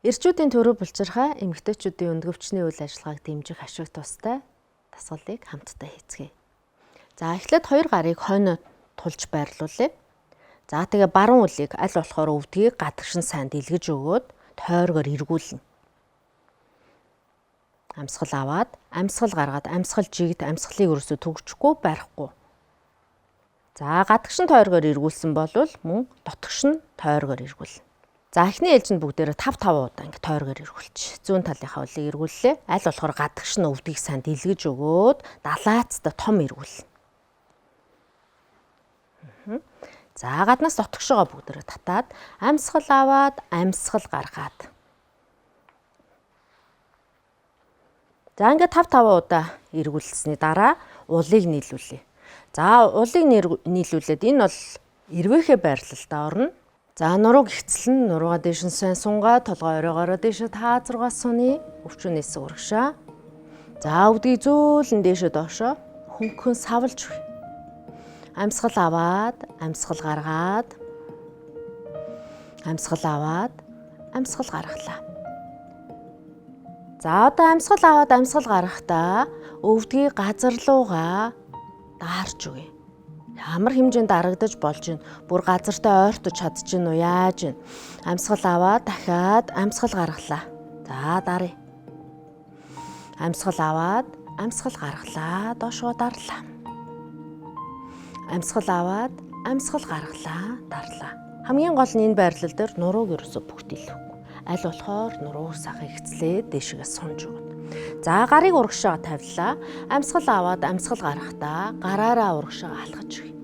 Эрчүүдийн төрөв булчирхай эмэгтэйчүүдийн өндгөвчний үйл ажиллагааг дэмжих ашиг тустай дасгалыг хамтдаа хийцгээе. За эхлээд хоёр гарыг хойноо тулж байрлуулъя. За тэгээ баруун үлийг аль болохоор өвдгийг гадагшин сайн дэлгэж өгөөд тойргоор эргүүлнэ. Амьсгал аваад, амьсгал гаргаад, амьсгал жигд амьсгалыг өрөөсө төгжихгүй барихгүй. За гадагшин тойргоор эргүүлсэн бол мөн дотгошин тойргоор эргүүлнэ. За эхний ээлжинд бүгдээрээ 5 удаа ингэ тойргоор эргүүлчих. Зүүн талынхаа үлийг эргүүллээ. Аль болохоор гадагшин өвдгийг сайн дэлгэж өгөөд далаацтай том эргүүлнэ. За гаднаас дотгошоо бүгдээрээ татаад амьсгал аваад, амьсгал гаргаад. За ингээд 5 удаа эргүүлсэний дараа улыг нийлүүлье. За улыг нийлүүлээд энэ бол эрвээхээ байрлалд орно. За нурууг ихцлэн нуруугаа дээш нь сайн сунгаа толгой оройгоороо дээшээ таазруугаа суны өвчнөөс урагшаа. За өвдгийг зөөлөн дээшээ доошоо хөнгөн савлж өгье. Амьсгал аваад, амьсгал гаргаад. Амьсгал аваад, амьсгал гаргалаа. За одоо амьсгал аваад, амьсгал гаргахдаа өвдгийг газар руугаа даарч өгье. Ямар хэмжээнд дарагдаж болж байна. Бүр газартай ойртож чадчихна уу? Яаж вэ? Амьсгал аваад дахиад амьсгал гаргалаа. За даръя. Амьсгал аваад амьсгал гаргалаа. Доошоо дарлаа. Амьсгал аваад амьсгал гаргалаа. Дарлаа. Хамгийн гол нь энэ байрлал дээр нурууг ерөөсө бүгдийлэхгүй. Аль болохоор нурууг сахыг эцлээд дээшгээ сунж өгнө. За гарыг урагшаа тавилаа. Амьсгал аваад амьсгал гаргахдаа гараараа урагшаа алхаж өгье.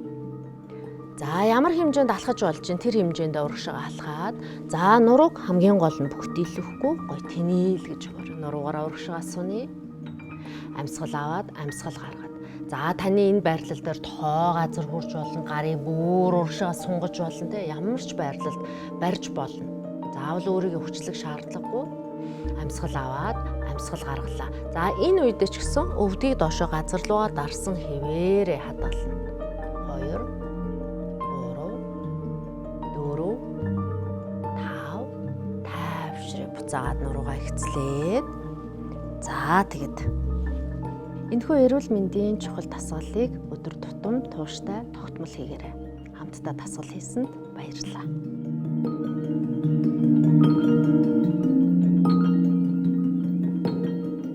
За ямар хэмжээнд алхаж болж ин тэр хэмжээнд урагшаа алхаад за нурууг хамгийн гол нь бүгдийлэхгүй гой тэнээл гэж өгөөрэй. Нуруугаараа урагшаа суны. Амьсгал аваад амьсгал гаргаад. За таны энэ байрлал дээр тоо газар хурж болно, гарын бүр урагшаа сунгаж болно те ямар ч байрлалд барьж болно. Заавал өөрийгөө хүчлэх шаардлагагүй. Амьсгал аваад амьсгал гаргалаа. За энэ үед ч гэсэн өвдгийг доошоо газар руугаа дарсан хэвээрээ хадгална. 2 3 4 5 тайвшрыг буцаагаад нуруугаа ихцлээд за тэгэд энэхүү эрүүл мэндийн чухал дасгалыг өдөр тутам тууштай тогтмол хийгээрэй. Хамтдаа дасгал хийсэнд баярлалаа.